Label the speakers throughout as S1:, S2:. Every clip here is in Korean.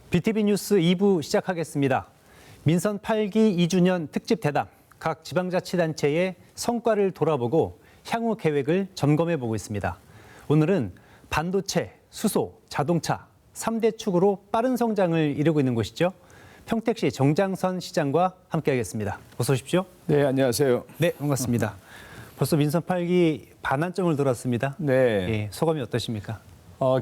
S1: BTV 뉴스 2부 시작하겠습니다. 민선 8기 2주년 특집 대담, 각 지방자치단체의 성과를 돌아보고 향후 계획을 점검해보고 있습니다. 오늘은 반도체, 수소, 자동차 3대 축으로 빠른 성장을 이루고 있는 곳이죠. 평택시 정장선 시장과 함께하겠습니다. 어서 오십시오.
S2: 네, 안녕하세요.
S1: 네, 반갑습니다. 벌써 민선 8기 반환점을 돌았습니다.
S2: 네,
S1: 예, 소감이 어떠십니까?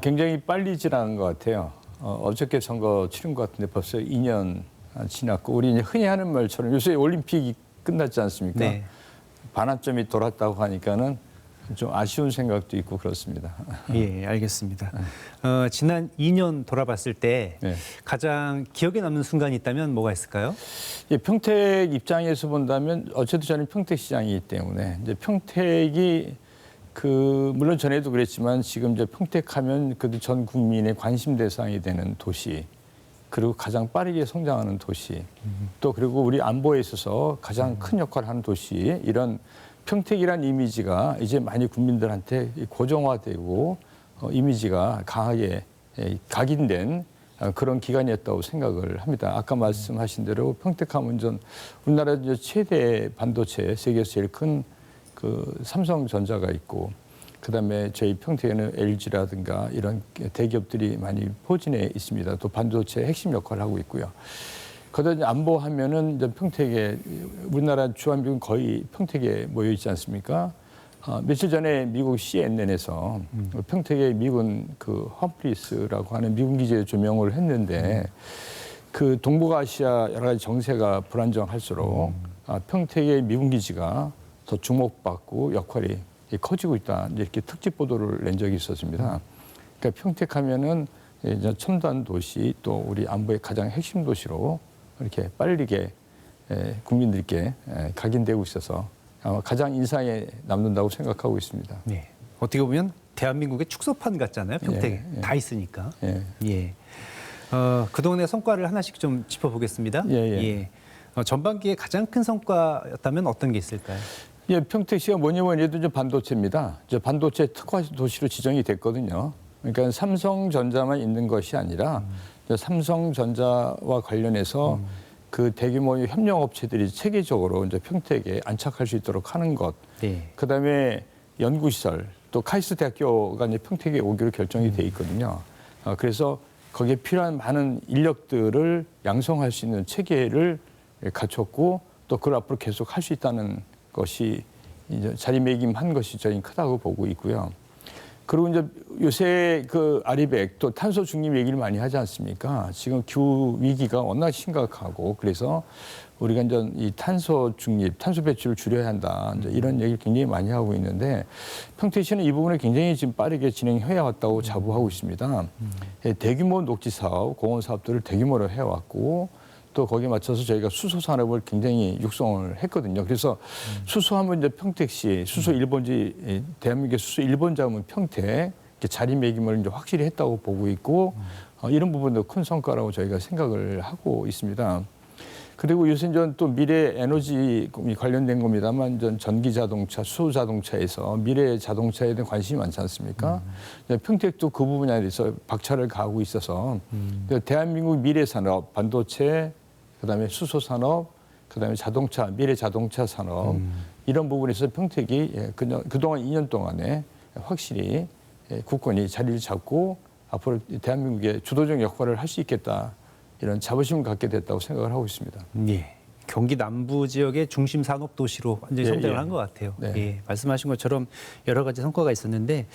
S2: 굉장히 빨리 지나간 것 같아요. 어저께 선거 치른 것 같은데 벌써 2년 지났고 우리 이제 흔히 하는 말처럼 요새 올림픽이 끝났지 않습니까?
S1: 네.
S2: 반환점이 돌았다고 하니까는 좀 아쉬운 생각도 있고 그렇습니다.
S1: 예, 알겠습니다. 지난 2년 돌아봤을 때
S2: 네.
S1: 가장 기억에 남는 순간이 있다면 뭐가 있을까요?
S2: 예, 평택 입장에서 본다면 어쨌든 저는 평택시장이기 때문에 이제 평택이 물론 전에도 그랬지만 지금 이제 평택하면 그래도 전 국민의 관심 대상이 되는 도시, 그리고 가장 빠르게 성장하는 도시, 또 그리고 우리 안보에 있어서 가장 큰 역할을 하는 도시, 이런 평택이란 이미지가 이제 많이 국민들한테 고정화되고 이미지가 강하게 각인된 그런 기간이었다고 생각을 합니다. 아까 말씀하신 대로 평택하면 전 우리나라 이제 최대 반도체, 세계에서 제일 큰 삼성전자가 있고, 그다음에 저희 평택에는 LG라든가 이런 대기업들이 많이 포진해 있습니다. 또 반도체 핵심 역할을 하고 있고요. 거기다 안보하면은 이제 평택에 우리나라 주한미군 거의 평택에 모여 있지 않습니까? 며칠 전에 미국 CNN에서 평택에 미군 험프리스라고 하는 미군 기지에 조명을 했는데 그 동북아시아 여러 가지 정세가 불안정할수록 평택의 미군 기지가 더 주목받고 역할이 커지고 있다, 이렇게 특집 보도를 낸 적이 있었습니다. 그러니까 평택하면은 이제 첨단 도시, 또 우리 안보의 가장 핵심 도시로 이렇게 빠르게 국민들께 각인되고 있어서 아마 가장 인상에 남는다고 생각하고 있습니다.
S1: 네. 어떻게 보면 대한민국의 축소판 같잖아요. 평택에
S2: 예.
S1: 다 있으니까.
S2: 예.
S1: 예. 그동안의 성과를 하나씩 좀 짚어보겠습니다.
S2: 예.
S1: 전반기에 가장 큰 성과였다면 어떤 게 있을까요?
S2: 예, 평택시가 뭐니 해도 이제 반도체입니다. 이제 반도체 특화 도시로 지정이 됐거든요. 그러니까 삼성전자만 있는 것이 아니라 삼성전자와 관련해서 그 대규모의 협력업체들이 체계적으로 이제 평택에 안착할 수 있도록 하는 것.
S1: 네.
S2: 그다음에 연구시설, 또 카이스트 대학교가 이제 평택에 오기로 결정이 돼 있거든요. 그래서 거기에 필요한 많은 인력들을 양성할 수 있는 체계를 갖췄고, 또 그걸 앞으로 계속 할 수 있다는 것이 이제 자리매김한 것이 저희는 크다고 보고 있고요. 그리고 이제 요새 아리백 또 탄소 중립 얘기를 많이 하지 않습니까? 지금 기후 위기가 워낙 심각하고, 그래서 우리가 이제 이 탄소 중립, 탄소 배출을 줄여야 한다, 이제 이런 얘기를 굉장히 많이 하고 있는데, 평택시는 이 부분을 굉장히 지금 빠르게 진행해 왔다고 자부하고 있습니다. 대규모 녹지 사업, 공원 사업들을 대규모로 해왔고, 또 거기에 맞춰서 저희가 수소 산업을 굉장히 육성을 했거든요. 그래서 수소하면 이제 평택시, 수소 1번지, 대한민국의 수소 1번지하면 평택, 이렇게 자리매김을 이제 확실히 했다고 보고 있고, 이런 부분도 큰 성과라고 저희가 생각을 하고 있습니다. 그리고 요새 또 미래 에너지 관련된 겁니다만, 전기 자동차, 수소 자동차에서 미래 자동차에 대한 관심이 많지 않습니까? 평택도 그 부분에 대해서 박차를 가하고 있어서 대한민국 미래 산업, 반도체, 그다음에 수소 산업, 그다음에 자동차, 미래 자동차 산업, 이런 부분에서 평택이 그동안 2년 동안에 확실히 국권이 자리를 잡고 앞으로 대한민국의 주도적 역할을 할 수 있겠다, 이런 자부심을 갖게 됐다고 생각을 하고 있습니다.
S1: 예. 경기 남부 지역의 중심 산업 도시로 완전히 성장을 한 것 같아요.
S2: 네.
S1: 예. 말씀하신 것처럼 여러 가지 성과가 있었는데,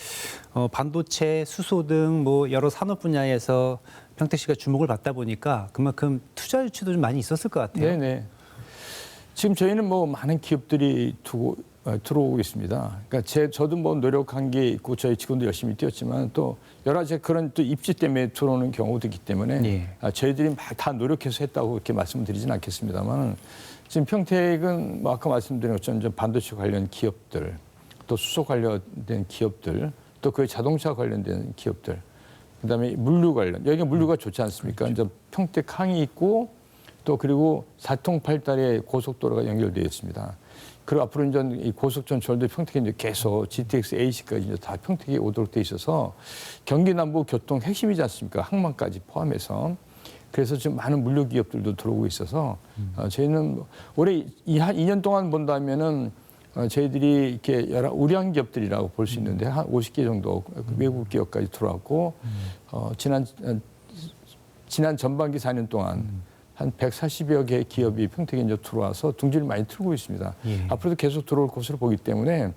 S1: 반도체, 수소 등 여러 산업 분야에서 평택시가 주목을 받다 보니까 그만큼 투자 유치도 좀 많이 있었을 것 같아요.
S2: 네네. 지금 저희는 많은 기업들이 들어오고 있습니다. 그러니까 저도 노력한 게 있고 저희 직원도 열심히 뛰었지만, 또 여러 가지 그런 또 입지 때문에 들어오는 경우도 있기 때문에
S1: 예.
S2: 저희들이 다 노력해서 했다고 이렇게 말씀드리진 않겠습니다만, 지금 평택은 아까 말씀드린 것처럼 반도체 관련 기업들, 또 수소 관련된 기업들, 또 그 자동차 관련된 기업들, 그다음에 물류 관련, 여기가 물류가 좋지 않습니까? 그렇죠. 이제 평택항이 있고, 또 그리고 4통 8달의 고속도로가 연결되어 있습니다. 그리고 앞으로 이제 이 고속전철도 평택에 이제 계속 GTX A시까지 이제 다 평택에 오도록 돼 있어서 경기 남부 교통 핵심이지 않습니까? 항만까지 포함해서. 그래서 지금 많은 물류 기업들도 들어오고 있어서 저희는 올해 한 2년 동안 본다면은 저희들이 이렇게 여러 우량 기업들이라고 볼 수 있는데 한 50개 정도 외국 기업까지 들어왔고 지난 전반기 4년 동안 한 140여 개 기업이 평택에 이제 들어와서 둥지를 많이 틀고 있습니다.
S1: 예.
S2: 앞으로도 계속 들어올 것으로 보기 때문에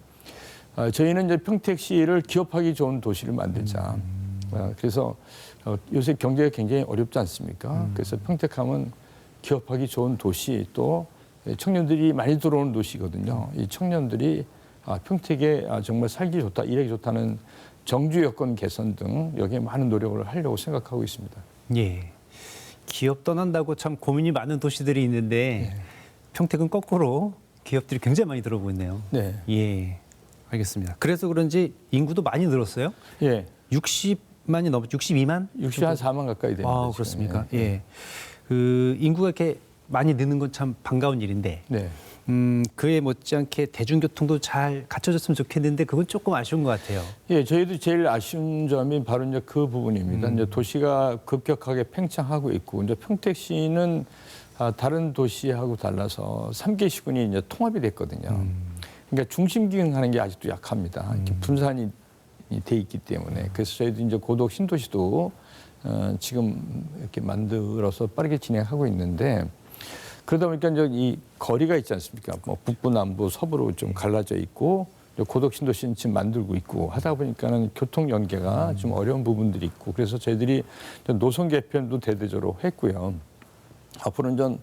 S2: 저희는 이제 평택시를 기업하기 좋은 도시를 만들자. 그래서 요새 경제가 굉장히 어렵지 않습니까? 그래서 평택하면 기업하기 좋은 도시 또 청년들이 많이 들어오는 도시거든요. 이 청년들이 평택에 정말 살기 좋다, 일하기 좋다는 정주 여건 개선 등 여기에 많은 노력을 하려고 생각하고 있습니다.
S1: 예. 기업 떠난다고 참 고민이 많은 도시들이 있는데 평택은 거꾸로 기업들이 굉장히 많이 들어오고 있네요.
S2: 네.
S1: 예. 알겠습니다. 그래서 그런지 인구도 많이 늘었어요?
S2: 예.
S1: 60만이 넘어 62만?
S2: 64만 가까이 됩니다.
S1: 아, 그렇습니까? 예. 그 인구가 이렇게 많이 느는 건 참 반가운 일인데
S2: 네.
S1: 그에 못지않게 대중교통도 잘 갖춰졌으면 좋겠는데 그건 조금 아쉬운 것 같아요.
S2: 예, 저희도 제일 아쉬운 점이 바로 이제 그 부분입니다. 이제 도시가 급격하게 팽창하고 있고, 이제 평택시는 다른 도시하고 달라서 3개 시군이 이제 통합이 됐거든요. 그러니까 중심 기능하는 게 아직도 약합니다. 이렇게 분산이 돼 있기 때문에. 그래서 저희도 이제 고덕 신도시도 지금 이렇게 만들어서 빠르게 진행하고 있는데, 그러다 보니까 이제 이 거리가 있지 않습니까? 뭐 북부, 남부, 서부로 좀 갈라져 있고 고덕 신도시는 지금 만들고 있고 하다 보니까는 교통 연계가 좀 어려운 부분들이 있고 그래서 저희들이 노선 개편도 대대적으로 했고요. 앞으로는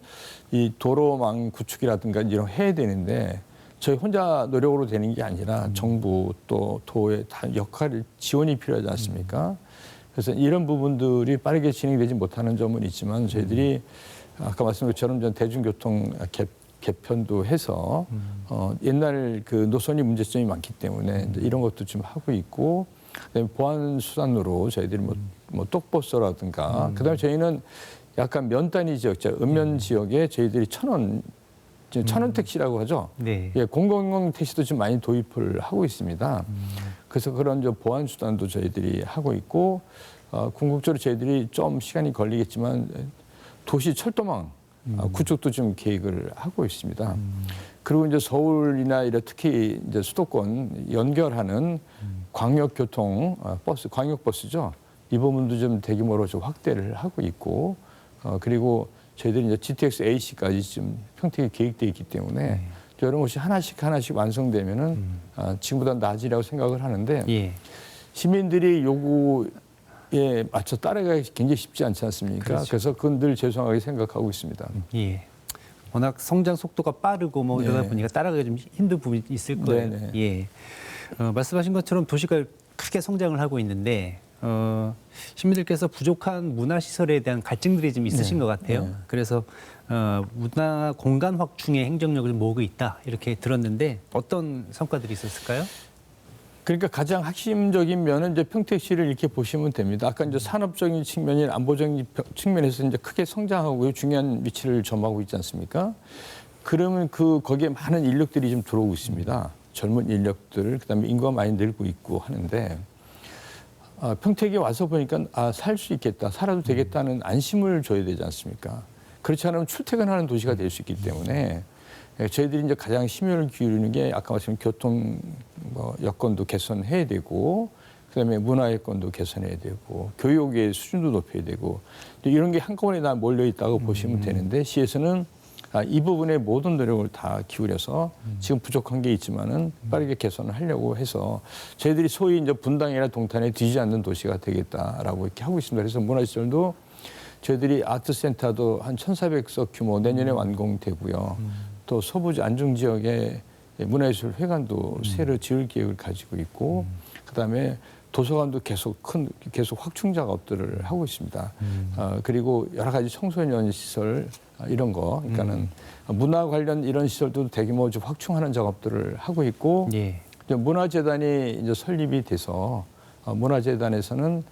S2: 이 도로망 구축이라든가 이런 해야 되는데 저희 혼자 노력으로 되는 게 아니라 정부 또 도의 다 역할을 지원이 필요하지 않습니까? 그래서 이런 부분들이 빠르게 진행되지 못하는 점은 있지만 저희들이 아까 말씀드린 것처럼 대중교통 개편도 해서 옛날 그 노선이 문제점이 많기 때문에 이제 이런 것도 좀 하고 있고 그다음에 보안 수단으로 저희들이 뭐 똑버스라든가 그다음에 저희는 약간 면 단위 지역, 읍면 지역에 저희들이 천원 택시라고 하죠.
S1: 네.
S2: 예, 공공 택시도 좀 많이 도입을 하고 있습니다. 그래서 그런 보안 수단도 저희들이 하고 있고 궁극적으로 저희들이 좀 시간이 걸리겠지만 도시 철도망 구축도 좀 계획을 하고 있습니다. 그리고 이제 서울이나 이런 특히 이제 수도권 연결하는 광역교통 버스, 광역버스죠. 이 부분도 좀 대규모로 좀 확대를 하고 있고 그리고 저희들이 이제 GTX A시까지 지금 평택에 계획되어 있기 때문에 이런 것이 하나씩 완성되면은 지금보다 나아지라고 생각을 하는데
S1: 예.
S2: 시민들이 요구에 맞춰 따라가기 굉장히 쉽지 않지 않습니까?
S1: 그렇죠.
S2: 그래서 그건 늘 죄송하게 생각하고 있습니다.
S1: 예. 워낙 성장 속도가 빠르고 뭐 이러다
S2: 네.
S1: 보니까 따라가기 좀 힘든 부분이 있을 거예요.
S2: 네네.
S1: 예. 말씀하신 것처럼 도시가 크게 성장을 하고 있는데 시민들께서 부족한 문화 시설에 대한 갈증들이 좀 있으신 것 같아요.
S2: 네.
S1: 그래서 문화 공간 확충에 행정력을 모으고 있다 이렇게 들었는데 어떤 성과들이 있었을까요?
S2: 그러니까 가장 핵심적인 면은 이제 평택시를 이렇게 보시면 됩니다. 아까 이제 산업적인 측면이 안보적인 측면에서 이제 크게 성장하고 중요한 위치를 점하고 있지 않습니까? 그러면 거기에 많은 인력들이 좀 들어오고 있습니다. 젊은 인력들, 그다음에 인구가 많이 늘고 있고 하는데 평택에 와서 보니까 살 수 있겠다, 살아도 되겠다는 안심을 줘야 되지 않습니까? 그렇지 않으면 출퇴근하는 도시가 될 수 있기 때문에 저희들이 이제 가장 심혈을 기울이는 게 아까 말씀드린 교통 여건도 개선해야 되고 그다음에 문화 여건도 개선해야 되고 교육의 수준도 높여야 되고 이런 게 한꺼번에 다 몰려 있다고 보시면 되는데 시에서는 이 부분에 모든 노력을 다 기울여서 지금 부족한 게 있지만은 빠르게 개선을 하려고 해서 저희들이 소위 이제 분당이나 동탄에 뒤지지 않는 도시가 되겠다라고 이렇게 하고 있습니다. 그래서 문화시설도 저희들이 아트센터도 한 1,400석 규모 내년에 완공되고요. 또 서부 안중 지역에 문화예술 회관도 새로 지을 계획을 가지고 있고 그다음에 도서관도 계속 확충 작업들을 하고 있습니다. 그리고 여러 가지 청소년 시설 이런 거, 그러니까는 문화 관련 이런 시설도 대규모 좀 확충하는 작업들을 하고 있고
S1: 예.
S2: 이제 문화재단이 이제 설립이 돼서 문화재단에서는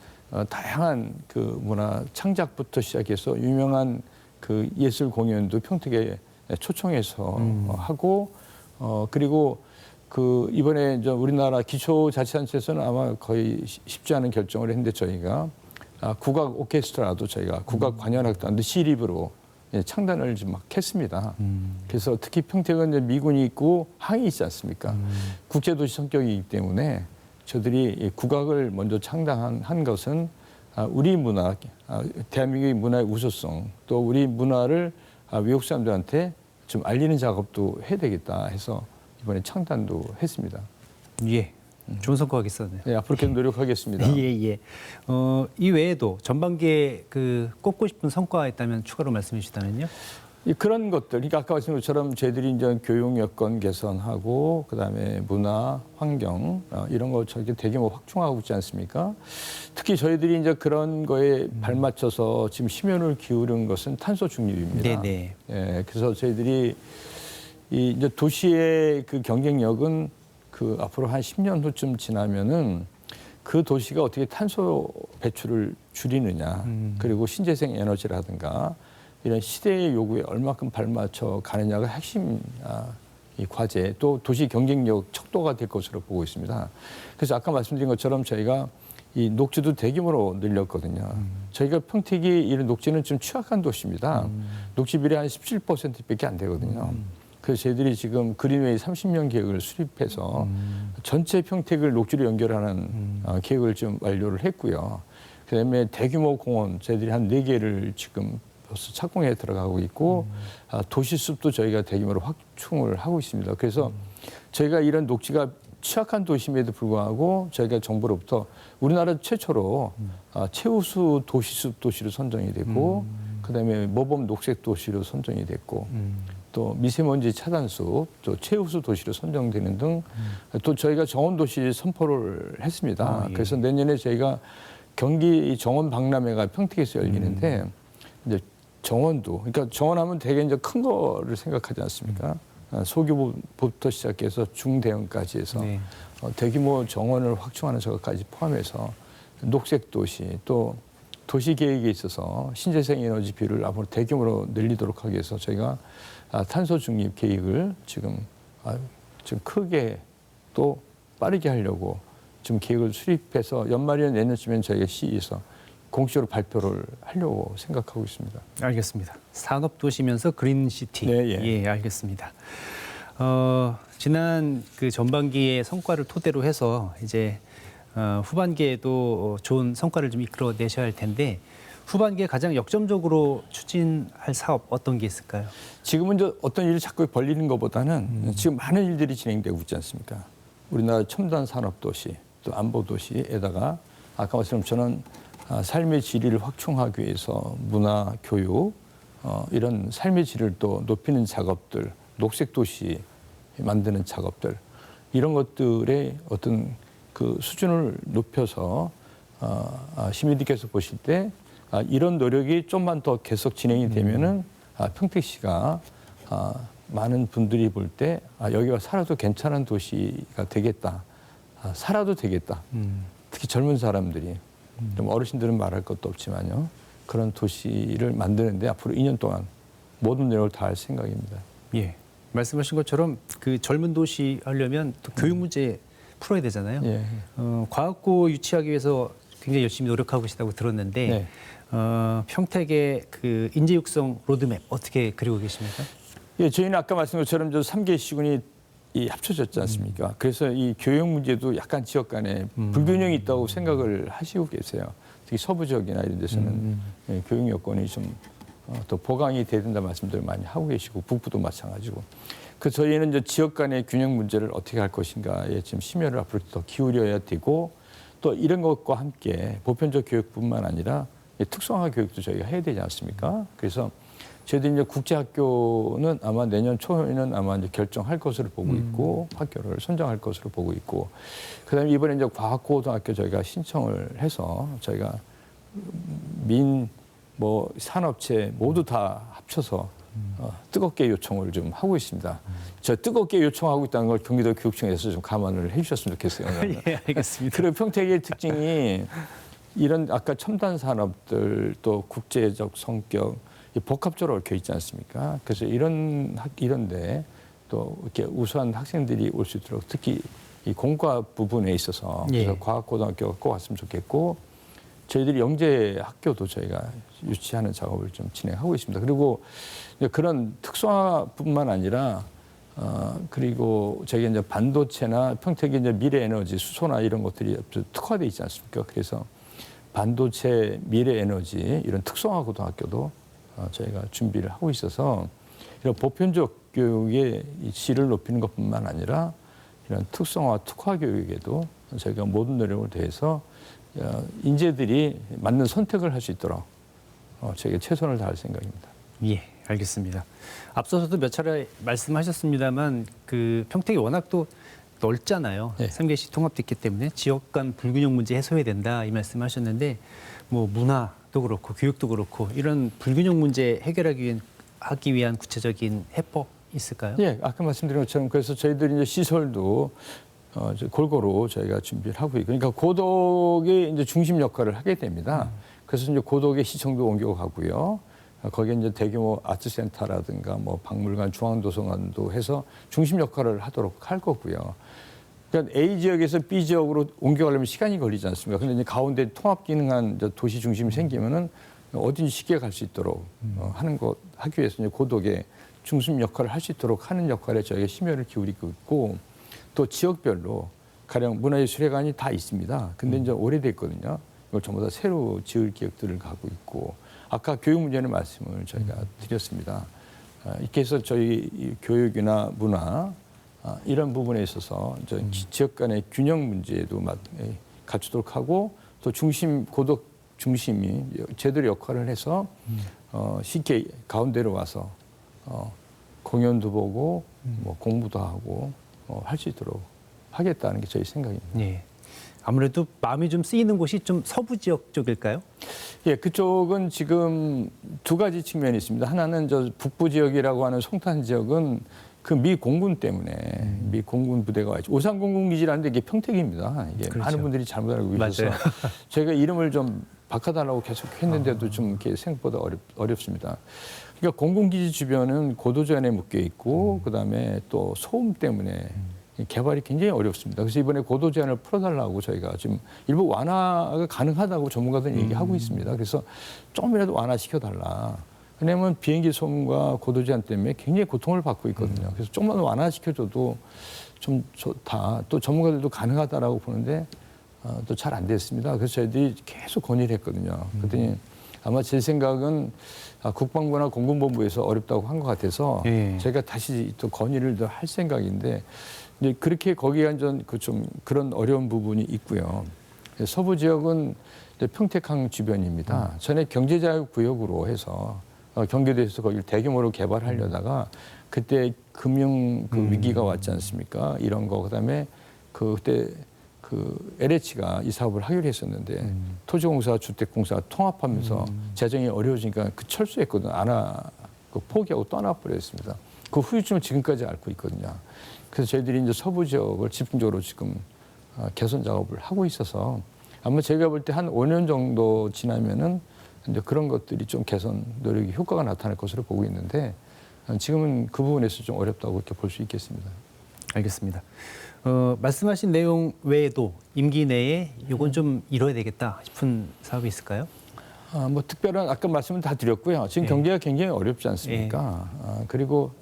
S2: 다양한 그 문화 창작부터 시작해서 유명한 그 예술 공연도 평택에 초청해서 하고 그리고 그 이번에 이제 우리나라 기초자치단체에서는 아마 거의 쉽지 않은 결정을 했는데 저희가 국악 오케스트라도 저희가 국악 관현악단도 시립으로 창단을 좀 막 했습니다. 그래서 특히 평택은 이제 미군이 있고 항이 있지 않습니까? 국제도시 성격이기 때문에 저들이 이 국악을 먼저 창단한 것은 우리 문화, 대한민국의 문화의 우수성, 또 우리 문화를 외국 사람들한테 좀 알리는 작업도 해야 되겠다 해서 이번에 창단도 했습니다.
S1: 예. 좋은 성과가 있었네요.
S2: 네, 앞으로 계속 노력하겠습니다.
S1: 예, 예. 이 외에도 전반기에 그 꼽고 싶은 성과가 있다면 추가로 말씀해 주시다면요.
S2: 그런 것들, 그러니까 아까 말씀드린 것처럼 저희들이 이제 교육 여건 개선하고 그다음에 문화, 환경 이런 거 저기 대규모 확충하고 있지 않습니까? 특히 저희들이 이제 그런 거에 발맞춰서 지금 심혈을 기울인 것은 탄소 중립입니다.
S1: 네네.
S2: 예, 그래서 저희들이 이 이제 도시의 그 경쟁력은 그 앞으로 한 10년 후쯤 지나면은 그 도시가 어떻게 탄소 배출을 줄이느냐, 그리고 신재생 에너지라든가 이런 시대의 요구에 얼마큼 발맞춰 가느냐가 핵심 이 과제, 또 도시 경쟁력 척도가 될 것으로 보고 있습니다. 그래서 아까 말씀드린 것처럼 저희가 이 녹지도 대규모로 늘렸거든요. 저희가 평택이 이런 녹지는 좀 취약한 도시입니다. 녹지 비례 한 17%밖에 안 되거든요. 그래서 저희들이 지금 그린웨이 30년 계획을 수립해서 전체 평택을 녹지로 연결하는 계획을 좀 완료를 했고요. 그다음에 대규모 공원 저희들이 한 4개를 지금 벌써 착공에 들어가고 있고 도시숲도 저희가 대규모로 확충을 하고 있습니다. 그래서 저희가 이런 녹지가 취약한 도심에도 불구하고 저희가 정부로부터 우리나라 최초로 최우수 도시숲 도시로 선정이 됐고 그다음에 모범 녹색 도시로 선정이 됐고 또 미세먼지 차단숲, 또 최우수 도시로 선정되는 등 또 저희가 정원도시 선포를 했습니다.
S1: 예.
S2: 그래서 내년에 저희가 경기 정원 박람회가 평택에서 열리는데 이제 정원도, 그러니까 정원하면 되게 이제 큰 거를 생각하지 않습니까? 소규모부터 시작해서 중대형까지 해서
S1: 네.
S2: 대규모 정원을 확충하는 저것까지 포함해서 녹색 도시 또 도시 계획에 있어서 신재생 에너지 비율을 앞으로 대규모로 늘리도록 하기 위해서 저희가 탄소 중립 계획을 지금 크게 또 빠르게 하려고 지금 계획을 수립해서 연말이나 내년쯤엔 저희가 시에서 공식적으로 발표를 하려고 생각하고 있습니다.
S1: 알겠습니다. 산업 도시면서 그린시티.
S2: 네, 예.
S1: 예, 알겠습니다. 지난 그 전반기의 성과를 토대로 해서 이제 후반기에도 좋은 성과를 좀 이끌어내셔야 할 텐데 후반기에 가장 역점적으로 추진할 사업 어떤 게 있을까요?
S2: 지금은 이제 어떤 일을 자꾸 벌리는 것보다는 지금 많은 일들이 진행되고 있지 않습니까? 우리나라 첨단 산업 도시, 또 안보 도시에다가 아까 말씀처럼 저는 삶의 질을 확충하기 위해서 문화, 교육 이런 삶의 질을 또 높이는 작업들, 녹색 도시 만드는 작업들 이런 것들의 어떤 그 수준을 높여서 시민들께서 보실 때 이런 노력이 좀만 더 계속 진행이 되면은 평택시가 많은 분들이 볼 때 여기가 살아도 괜찮은 도시가 되겠다, 살아도 되겠다. 특히 젊은 사람들이 좀 어르신들은 말할 것도 없지만요. 그런 도시를 만드는데 앞으로 2년 동안 모든 노력을 다할 생각입니다.
S1: 예. 말씀하신 것처럼 그 젊은 도시 하려면 또 교육 문제 풀어야 되잖아요.
S2: 예.
S1: 과학고 유치하기 위해서 굉장히 열심히 노력하고 계시다고 들었는데
S2: 네.
S1: 평택의 그 인재 육성 로드맵 어떻게 그리고 계십니까?
S2: 예, 저희는 아까 말씀드린 것처럼 저 3개 시군이 합쳐졌지 않습니까? 그래서 이 교육 문제도 약간 지역 간에 불균형이 있다고 생각을 하시고 계세요. 특히 서부 지역이나 이런 데서는 예, 교육 여건이 좀 더 보강이 돼야 된다 말씀들을 많이 하고 계시고 북부도 마찬가지고. 그 저희는 이제 지역 간의 균형 문제를 어떻게 할 것인가에 지금 심혈을 앞으로 더 기울여야 되고 또 이런 것과 함께 보편적 교육뿐만 아니라 특성화 교육도 저희가 해야 되지 않습니까? 그래서 저희들이 이제 국제학교는 아마 내년 초에는 아마 이제 결정할 것으로 보고 있고 학교를 선정할 것으로 보고 있고 그다음에 이번에 이제 과학고등학교 저희가 신청을 해서 저희가 산업체 모두 다 합쳐서 뜨겁게 요청을 좀 하고 있습니다. 저 뜨겁게 요청하고 있다는 걸 경기도 교육청에서 좀 감안을 해주셨으면 좋겠어요.
S1: 예, 알겠습니다.
S2: 그리고 평택의 특징이 이런 아까 첨단 산업들 또 국제적 성격 복합적으로 얽혀 있지 않습니까? 그래서 이런데 또 이렇게 우수한 학생들이 올 수 있도록 특히 이 공과 부분에 있어서
S1: 예.
S2: 그래서 과학고등학교가 꼭 왔으면 좋겠고 저희들이 영재 학교도 저희가 유치하는 작업을 좀 진행하고 있습니다. 그리고 이제 그런 특성화뿐만 아니라 그리고 저희가 이제 반도체나 평택의 이제 미래 에너지 수소나 이런 것들이 특화돼 있지 않습니까? 그래서 반도체 미래 에너지 이런 특성화 고등학교도 저희가 준비를 하고 있어서 이런 보편적 교육의 이 질을 높이는 것뿐만 아니라 이런 특성화 특화 교육에도 저희가 모든 노력을 다해서 인재들이 맞는 선택을 할 수 있도록 저희가 최선을 다할 생각입니다.
S1: 예, 알겠습니다. 앞서서도 몇 차례 말씀하셨습니다만 그 평택이 워낙 또 넓잖아요.
S2: 네.
S1: 3개시 통합도 있기 때문에 지역 간 불균형 문제 해소해야 된다 이 말씀하셨는데 뭐 문화도 그렇고 교육도 그렇고 이런 불균형 문제 하기 위한 구체적인 해법 있을까요?
S2: 예, 아까 말씀드린 것처럼 그래서 저희들이 이제 시설도 골고루 저희가 준비를 하고 있고, 그러니까 고덕의 이제 중심 역할을 하게 됩니다. 그래서 이제 고덕의 시청도 옮겨가고요. 거기에 이제 대규모 아트센터라든가 뭐 박물관, 중앙도서관도 해서 중심 역할을 하도록 할 거고요. 그러니까 A 지역에서 B 지역으로 옮겨가려면 시간이 걸리지 않습니까? 근데 이제 가운데 통합 기능한 이제 도시 중심이 생기면은 어딘지 쉽게 갈 수 있도록 하기 위해서 이제 고덕의 중심 역할을 할 수 있도록 하는 역할에 저희가 심혈을 기울이고 있고, 또 지역별로 가령 문화예술회관이 다 있습니다. 근데 이제 오래됐거든요. 이걸 전부 다 새로 지을 계획들을 가고 있고, 아까 교육 문제는 말씀을 저희가 드렸습니다. 이렇게 해서 저희 교육이나 문화 이런 부분에 있어서 지역 간의 균형 문제도 갖추도록 하고, 또 고덕 중심이 제대로 역할을 해서 쉽게 가운데로 와서 공연도 보고 뭐 공부도 하고 할 수 있도록 하겠다는 게 저희 생각입니다.
S1: 예. 아무래도 마음이 좀 쓰이는 곳이 좀 서부 지역 쪽일까요?
S2: 예, 그쪽은 지금 두 가지 측면이 있습니다. 하나는 저 북부 지역이라고 하는 송탄 지역은 그 미 공군 때문에 미 공군 부대가 와 있죠. 오산 공군 기지라는데 이게 평택입니다. 이게
S1: 그렇죠.
S2: 많은 분들이 잘못 알고 계셔서
S1: 맞아요.
S2: 저희가 이름을 좀 바꿔달라고 계속 했는데도 좀 이렇게 생각보다 어렵습니다. 그러니까 공군기지 주변은 고도전에 묶여 있고 그다음에 또 소음 때문에 개발이 굉장히 어렵습니다. 그래서 이번에 고도 제한을 풀어달라고 저희가 지금 일부 완화가 가능하다고 전문가들은 얘기하고 있습니다. 그래서 조금이라도 완화시켜달라. 왜냐하면 비행기 소음과 고도 제한 때문에 굉장히 고통을 받고 있거든요. 그래서 조금만 완화시켜줘도 좀 좋다. 또 전문가들도 가능하다라고 보는데 또 잘 안 됐습니다. 그래서 저희들이 계속 건의를 했거든요. 그랬더니 아마 제 생각은 국방부나 공군본부에서 어렵다고 한 것 같아서 저희가 다시 또 건의를 더 할 생각인데, 이제 그렇게 거기에 좀 그런 어려운 부분이 있고요. 서부 지역은 평택항 주변입니다. 전에 경제자유구역으로 해서 경기도에서 거기를 대규모로 개발하려다가 그때 금융 위기가 왔지 않습니까? 이런 거 그다음에 그때 LH가 이 사업을 하기로 했었는데 토지공사, 주택공사 통합하면서 재정이 어려워지니까 철수했거든요. 포기하고 떠나버렸습니다. 그 후유증을 지금까지 앓고 있거든요. 그래서 저희들이 이제 서부 지역을 집중적으로 지금 개선 작업을 하고 있어서 아마 제가 볼 때 한 5년 정도 지나면은 이제 그런 것들이 좀 개선 노력이 효과가 나타날 것으로 보고 있는데 지금은 그 부분에서 좀 어렵다고 이렇게 볼 수 있겠습니다.
S1: 알겠습니다. 말씀하신 내용 외에도 임기 내에 이건 좀 이뤄야 되겠다 싶은 사업이 있을까요?
S2: 뭐 특별한 아까 말씀은 다 드렸고요. 지금 경기가 굉장히 어렵지 않습니까? 그리고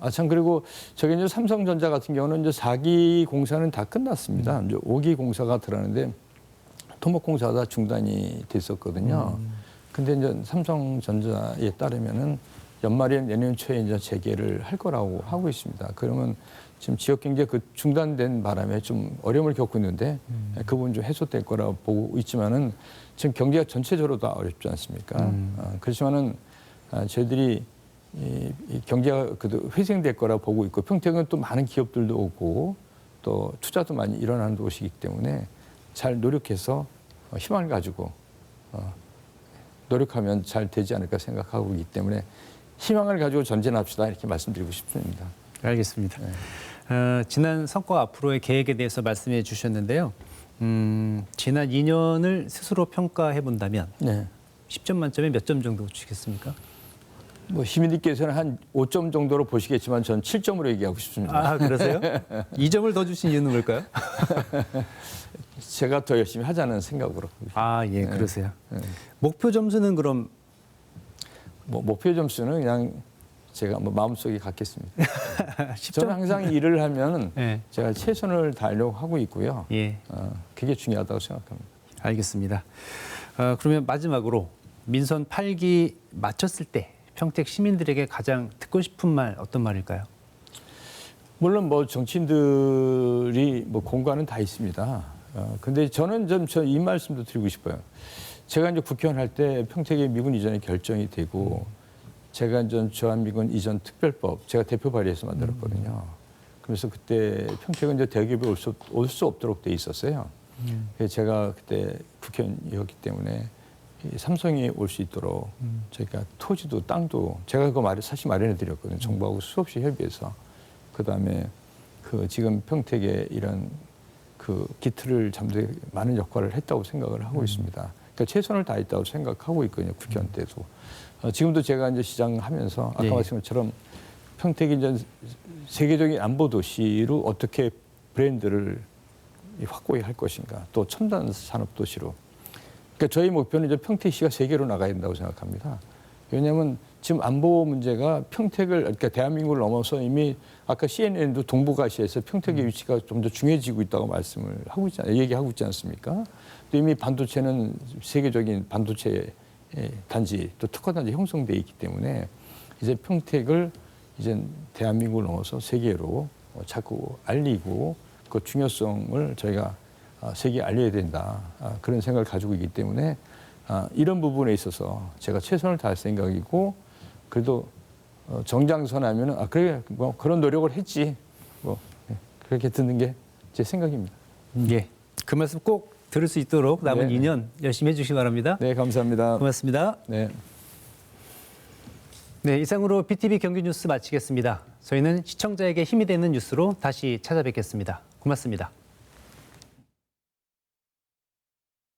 S2: 저기 이제 삼성전자 같은 경우는 이제 4기 공사는 다 끝났습니다. 이제 5기 공사가 들어가는데 토목 공사가 다 중단이 됐었거든요. 근데 이제 삼성전자에 따르면은 연말에 내년 초에 이제 재개를 할 거라고 하고 있습니다. 그러면 지금 지역 경제 중단된 바람에 좀 어려움을 겪고 있는데 그 부분 좀 해소될 거라고 보고 있지만은 지금 경제가 전체적으로 다 어렵지 않습니까? 그렇지만은 저희들이 이 경제가 회생될 거라고 보고 있고 평택은 또 많은 기업들도 오고 또 투자도 많이 일어나는 곳이기 때문에 잘 노력해서 희망을 가지고 노력하면 잘 되지 않을까 생각하고 있기 때문에 희망을 가지고 전진합시다 이렇게 말씀드리고 싶습니다.
S1: 알겠습니다. 지난 성과 앞으로의 계획에 대해서 말씀해 주셨는데요. 지난 2년을 스스로 평가해 본다면 10점 만점에 몇 점 정도 주시겠습니까?
S2: 뭐 시민님께서는 한 5점 정도로 보시겠지만 전 7점으로 얘기하고 싶습니다.
S1: 아, 그러세요? 2점을 더 주신 이유는 뭘까요?
S2: 제가 더 열심히 하자는 생각으로.
S1: 아, 예, 그러세요. 목표 점수는 그럼
S2: 뭐 목표 점수는 그냥 제가 뭐 마음속에 갖겠습니다.
S1: 10점?
S2: 저는 항상 일을 하면
S1: 네.
S2: 제가 최선을 다하려고 하고 있고요.
S1: 예,
S2: 그게 중요하다고 생각합니다.
S1: 알겠습니다. 그러면 마지막으로 민선 8기 마쳤을 때 평택 시민들에게 가장 듣고 싶은 말 어떤 말일까요?
S2: 물론 뭐 정치인들이 뭐 공과는 다 있습니다. 근데 저는 좀 이 말씀도 드리고 싶어요. 제가 이제 국회의원 할 때 평택의 미군 이전이 결정이 되고 제가 이제 주한미군 이전 특별법 제가 대표 발의해서 만들었거든요. 그래서 그때 평택은 이제 대기업이 올 수 없도록 돼 있었어요. 그래서 제가 그때 국회의원이었기 때문에 이 삼성이 올 수 있도록 저희가 토지도 땅도 제가 그거 사실 마련해 드렸거든요. 정부하고 수없이 협의해서. 그다음에 그 지금 평택에 이런 그 기틀을 잡는 데 많은 역할을 했다고 생각을 하고 있습니다. 그러니까 최선을 다했다고 생각하고 있거든요. 국회의원 때도. 지금도 제가 이제 시장 하면서 아까
S1: 네.
S2: 말씀한 것처럼 평택이 이제 세계적인 안보 도시로 어떻게 브랜드를 확고히 할 것인가. 또 첨단 산업 도시로. 그러니까 저희 목표는 이제 평택시가 세계로 나가야 된다고 생각합니다. 왜냐하면 지금 안보 문제가 평택을 그러니까 대한민국을 넘어서 이미 아까 CNN도 동북아시아에서 평택의 위치가 좀 더 중요해지고 있다고 말씀을 하고 얘기하고 있지 않습니까? 또 이미 반도체는 세계적인 반도체 단지 또 특화 단지 형성돼 있기 때문에 이제 평택을 이제 대한민국을 넘어서 세계로 자꾸 알리고 그 중요성을 저희가 세계에 알려야 된다. 그런 생각을 가지고 있기 때문에 이런 부분에 있어서 제가 최선을 다할 생각이고 그래도 정장선하면은 그래 뭐 그런 노력을 했지 뭐 그렇게 듣는 게 제 생각입니다.
S1: 예, 그 말씀 꼭 들을 수 있도록 남은
S2: 네.
S1: 2년 열심히 해주시기 바랍니다.
S2: 네, 감사합니다.
S1: 고맙습니다.
S2: 네.
S1: 네, 이상으로 BTV 경기 뉴스 마치겠습니다. 저희는 시청자에게 힘이 되는 뉴스로 다시 찾아뵙겠습니다. 고맙습니다.